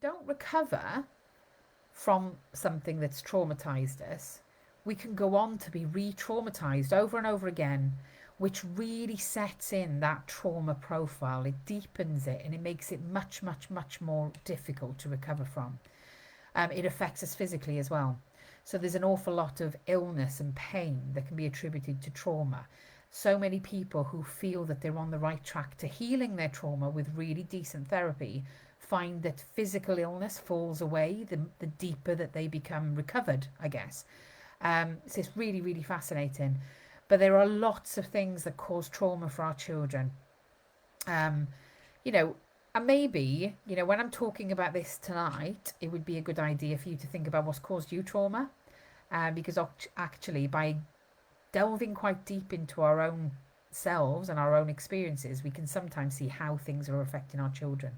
don't recover from something that's traumatized us, we can go on to be re-traumatized over and over again, which really sets in that trauma profile. It deepens it and it makes it much, much, much more difficult to recover from. It affects us physically as well. So there's an awful lot of illness and pain that can be attributed to trauma. So many people who feel that they're on the right track to healing their trauma with really decent therapy find that physical illness falls away the deeper that they become recovered, I guess. So it's really, really fascinating. But there are lots of things that cause trauma for our children. Um, you know, and maybe, when I'm talking about this tonight, it would be a good idea for you to think about what's caused you trauma. Because actually, by delving quite deep into our own selves and our own experiences, we can sometimes see how things are affecting our children.